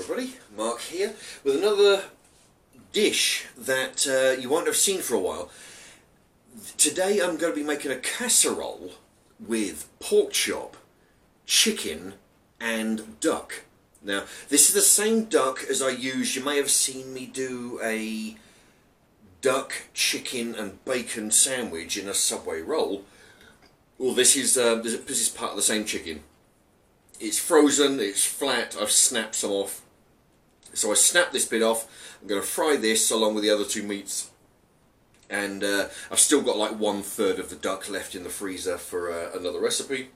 everybody, Mark here with another dish that you won't have seen for a while. Today I'm going to be making a casserole with pork chop, chicken and duck. Now this is the same duck as I used. You may have seen me do a duck, chicken and bacon sandwich in a Subway roll. Well, this is part of the same chicken. It's frozen, it's flat, I've snapped some off. So I snapped this bit off. I'm going to fry this along with the other two meats. And I've still got like 1/3 of the duck left in the freezer for another recipe.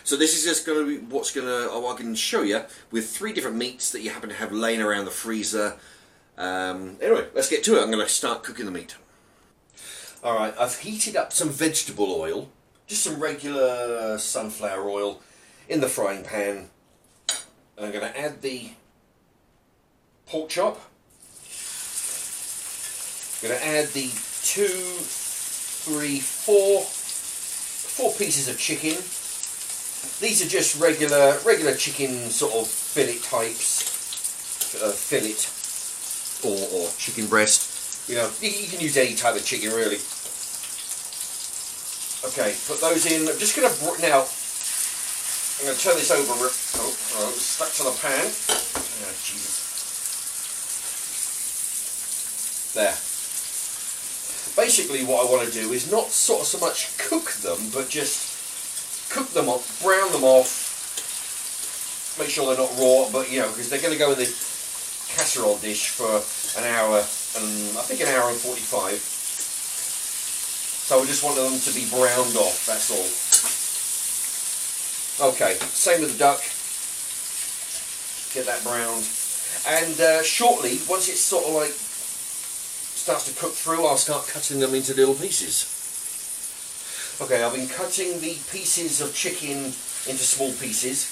So this is just going to be I can show you with 3 different meats that you happen to have laying around the freezer. Anyway, let's get to it. I'm going to start cooking the meat. Alright, I've heated up some vegetable oil, just some regular sunflower oil, in the frying pan. And I'm going to add the pork chop. I'm going to add the 4 pieces of chicken. These are just regular chicken sort of fillet types, fillet or chicken breast. You know, you can use any type of chicken really. Okay, put those in. I'm just going to now. I'm going to turn this over. Oh, it's stuck to the pan. Oh, Jesus. There. Basically, what I want to do is not sort of so much cook them, but just cook them up, brown them off. Make sure they're not raw, but you know, because they're going to go in the casserole dish for an hour, and I think an hour and 45. So I just want them to be browned off. That's all. Okay, same with the duck. Get that browned, and shortly, once it's sort of like starts to cook through, I'll start cutting them into little pieces. Okay, I've been cutting the pieces of chicken into small pieces.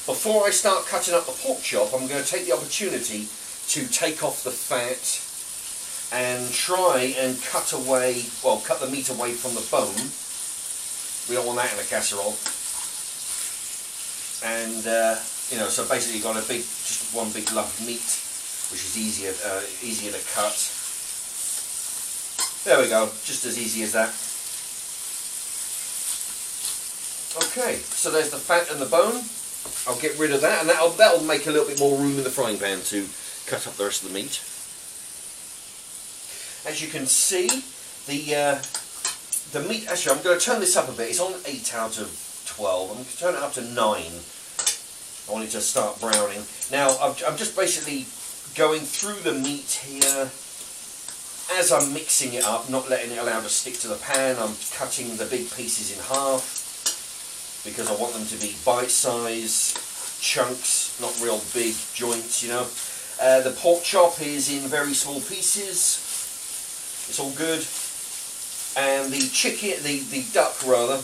Before I start cutting up the pork chop, I'm going to take the opportunity to take off the fat and try and cut the meat away from the bone. We don't want that in a casserole. And you know, so basically you've got just one big lump of meat, which is easier to cut. There we go, just as easy as that. Okay, so there's the fat and the bone. I'll get rid of that, and that'll make a little bit more room in the frying pan to cut up the rest of the meat. As you can see, the meat. Actually, I'm going to turn this up a bit. It's on 8 out of 12. I'm going to turn it up to 9. I want it to start browning. Now, I'm just basically going through the meat here as I'm mixing it up, not letting it allow to stick to the pan. I'm cutting the big pieces in half because I want them to be bite-sized chunks, not real big joints, you know. The pork chop is in very small pieces. It's all good. And the chicken, the duck rather,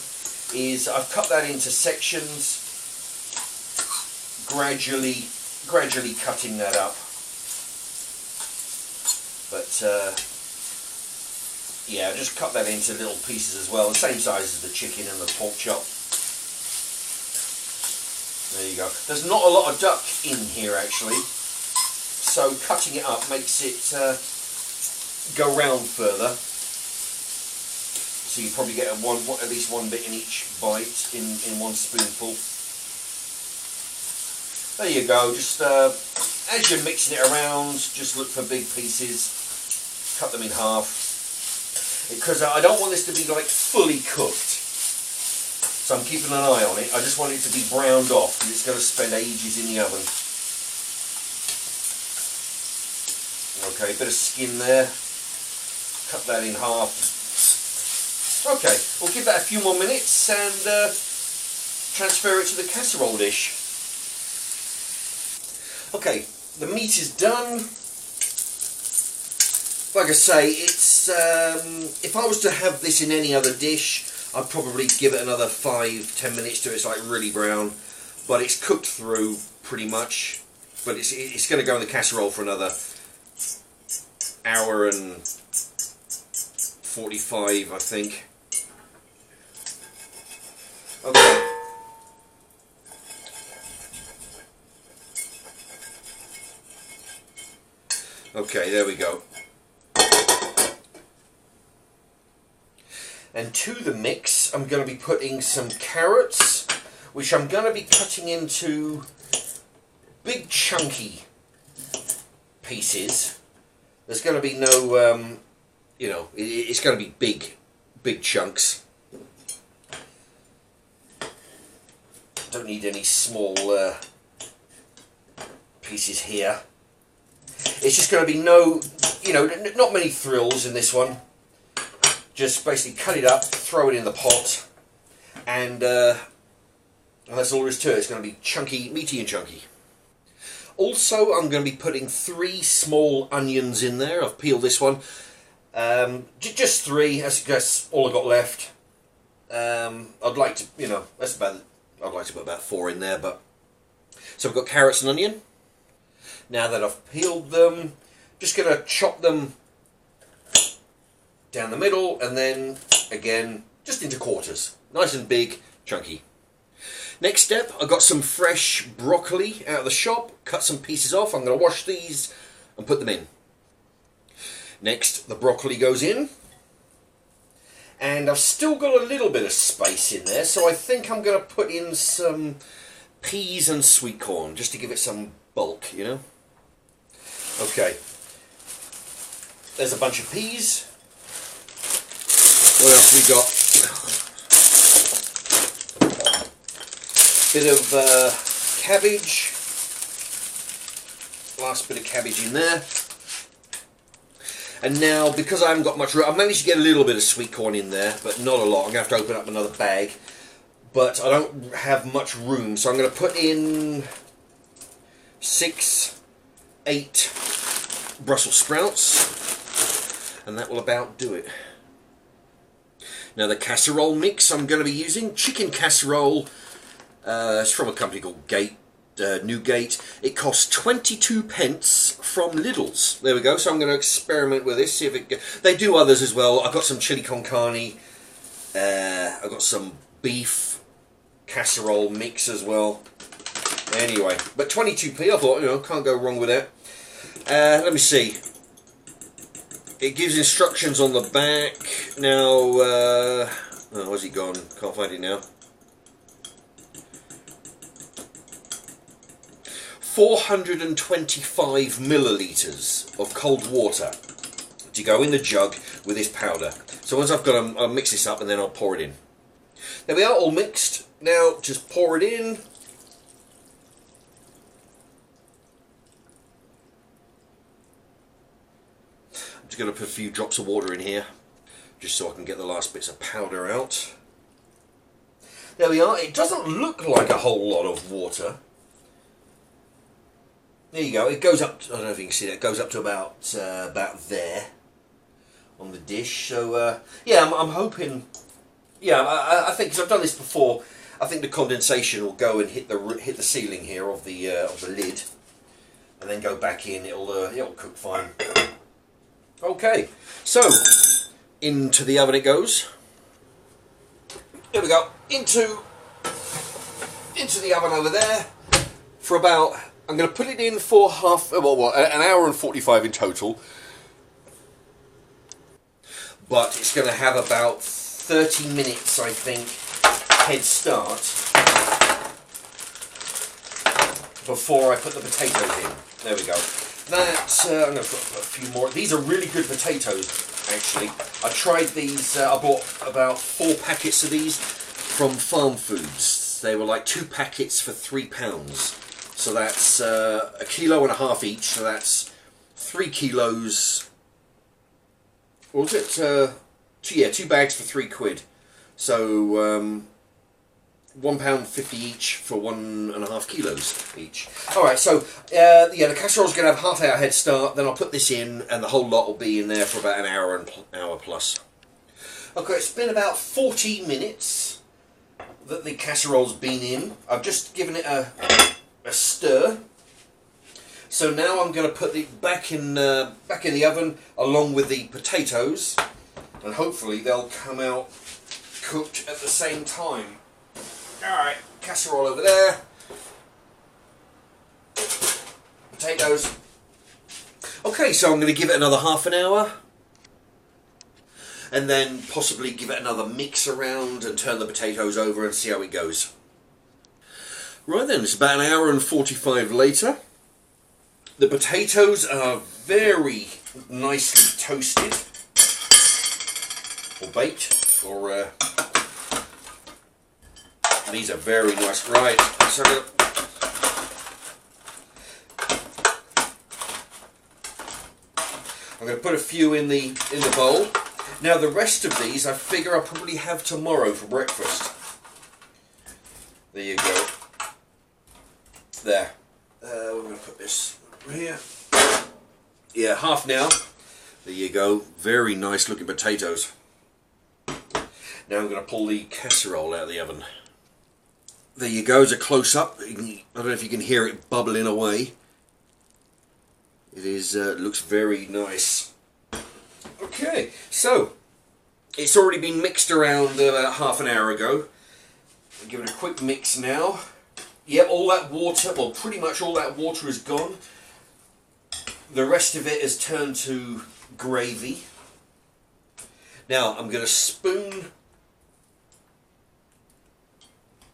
is I've cut that into sections, gradually cutting that up. But yeah, just cut that into little pieces as well, the same size as the chicken and the pork chop. There you go. There's not a lot of duck in here actually, so cutting it up makes it go round further. So you probably get at least one bit in each bite in one spoonful. There you go. Just as you're mixing it around, just look for big pieces. Cut them in half, because I don't want this to be like fully cooked. So I'm keeping an eye on it. I just want it to be browned off, because it's going to spend ages in the oven. Okay, bit of skin there. Cut that in half. Okay, we'll give that a few more minutes and transfer it to the casserole dish. Okay, the meat is done. Like I say, it's if I was to have this in any other dish, I'd probably give it another 5-10 minutes till it's like really brown. But it's cooked through pretty much. But it's going to go in the casserole for another hour and 45, I think. Okay. Okay, there we go. And to the mix, I'm going to be putting some carrots, which I'm going to be cutting into big chunky pieces. There's going to be no, you know, it's going to be big chunks. Don't need any small pieces here. It's just going to be no, you know, not many thrills in this one. Just basically cut it up, throw it in the pot, and that's all there is to it. It's going to be chunky, meaty and chunky. Also, I'm going to be putting 3 small onions in there. I've peeled this one. Just 3, that's all I've got left. I'd like to, you know, I'd like to put about 4 in there, but... So I've got carrots and onion. Now that I've peeled them, just going to chop them down the middle, and then again just into quarters, nice and big, chunky. Next step, I've got some fresh broccoli out of the shop, cut some pieces off. I'm going to wash these and put them in. Next, the broccoli goes in, and I've still got a little bit of space in there, so I think I'm going to put in some peas and sweet corn just to give it some bulk, you know. Okay, there's a bunch of peas. What else we got? Bit of cabbage. Last bit of cabbage in there. And now, because I haven't got much room, I've managed to get a little bit of sweet corn in there, but not a lot. I'm going to have to open up another bag. But I don't have much room, so I'm going to put in 6, 8 Brussels sprouts. And that will about do it. Now the casserole mix I'm going to be using, chicken casserole, it's from a company called Newgate. It costs 22p from Lidl's. There we go, so I'm going to experiment with this, see if it... They do others as well. I've got some chili con carne, I've got some beef casserole mix as well. Anyway, but 22p, I thought, you know, can't go wrong with that. Let me see. It gives instructions on the back. Now, oh, where's he gone? Can't find it now. 425 millilitres of cold water to go in the jug with this powder. So once I've got them, I'll mix this up and then I'll pour it in. There we are, all mixed. Now just pour it in. I'm just going to put a few drops of water in here, just so I can get the last bits of powder out. There we are. It doesn't look like a whole lot of water. There you go. It goes up. I don't know if you can see that. It goes up to about there on the dish. So yeah, I'm hoping. Yeah, I think, because I've done this before, I think the condensation will go and hit the ceiling here of the lid, and then go back in. It'll cook fine. Okay, so into the oven it goes. Here we go, into the oven over there for about, I'm going to put it in for an hour and 45 in total, but it's going to have about 30 minutes, I think, head start before I put the potatoes in. There we go. That, I'm going to put a few more. These are really good potatoes, actually. I tried these, I bought about 4 packets of these from Farm Foods. They were like 2 packets for £3. So that's a kilo and a half each, so that's 3 kilos. What was it? Yeah, 2 bags for £3. So £1.50 each for 1.5 kilos each. Alright, so yeah, the casserole's going to have half hour head start, then I'll put this in and the whole lot will be in there for about an hour plus. Okay, it's been about 40 minutes that the casserole's been in. I've just given it a stir. So now I'm going to put it back in the oven along with the potatoes, and hopefully they'll come out cooked at the same time. Alright, casserole over there. Potatoes. Okay, so I'm going to give it another half an hour. And then possibly give it another mix around and turn the potatoes over and see how it goes. Right then, it's about an hour and 45 later. The potatoes are very nicely toasted. Or baked. Or these are very nice. Right, so I'm going to put a few in the bowl. Now the rest of these I figure I'll probably have tomorrow for breakfast. There you go. There. We're going to put this here. Yeah, half now. There you go. Very nice looking potatoes. Now I'm going to pull the casserole out of the oven. There you go, as a close-up. I don't know if you can hear it bubbling away. It is looks very nice. Okay, so it's already been mixed around about half an hour ago. I'll give it a quick mix now. Yeah, all that water, well, pretty much all that water is gone. The rest of it has turned to gravy. Now I'm going to spoon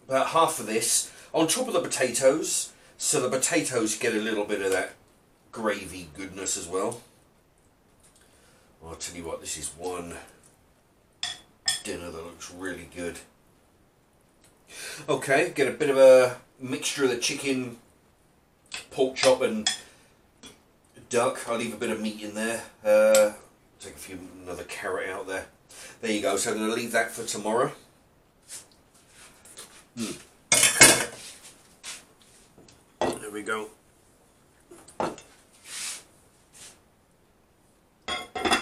about half of this on top of the potatoes, so the potatoes get a little bit of that gravy goodness as well. I'll tell you what, this is one dinner that looks really good. Okay, get a bit of a mixture of the chicken, pork chop and duck. I'll leave a bit of meat in there. Take another carrot out there. There you go, so I'm going to leave that for tomorrow. There we go. Put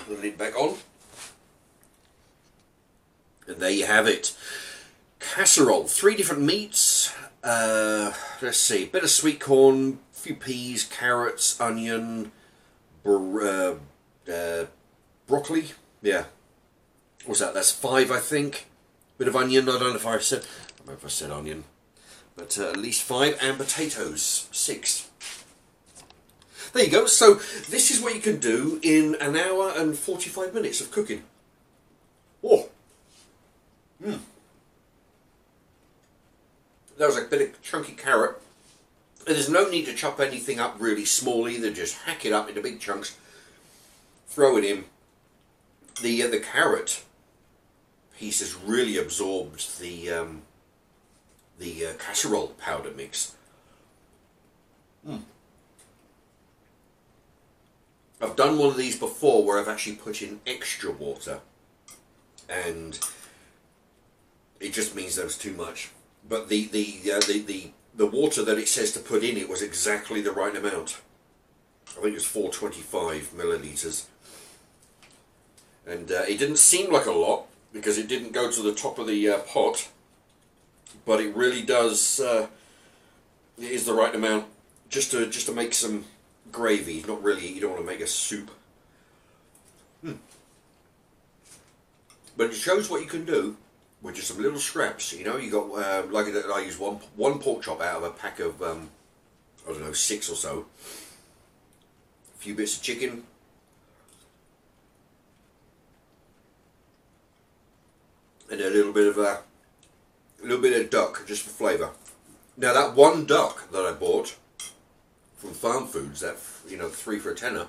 the lid back on. And there you have it. Casserole. 3 different meats. Let's see. A bit of sweet corn, a few peas, carrots, onion, broccoli. Yeah. What's that? That's 5, I think. Bit of onion. I don't know if I said... I don't know if I said onion. But at least 5. And potatoes. 6. There you go. So this is what you can do in an hour and 45 minutes of cooking. Oh. That was a bit of chunky carrot. And there's no need to chop anything up really small either. Just hack it up into big chunks. Throw it in. The carrot piece has really absorbed the casserole powder mix. I've done one of these before where I've actually put in extra water, and it just means there was too much. But the water that it says to put in it was exactly the right amount. I think it was 425 milliliters, and it didn't seem like a lot because it didn't go to the top of the pot, but it really does. It is the right amount just to make some gravy. Not really. You don't want to make a soup. But it shows what you can do with just some little scraps. You know, you got like I use one pork chop out of a pack of I don't know, 6 or so. A few bits of chicken. And a little bit of duck just for flavour. Now that one duck that I bought from Farm Foods, that 3 for a tenner,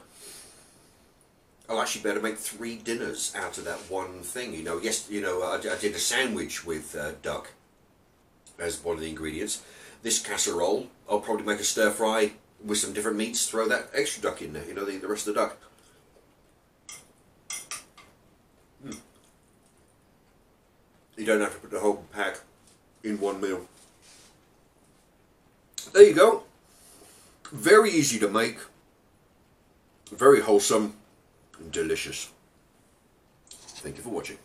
I'll actually be able to make 3 dinners out of that one thing. I did a sandwich with duck as one of the ingredients. This casserole, I'll probably make a stir fry with some different meats. Throw that extra duck in there. The rest of the duck. You don't have to put the whole pack in one meal. There you go. Very easy to make. Very wholesome and delicious. Thank you for watching.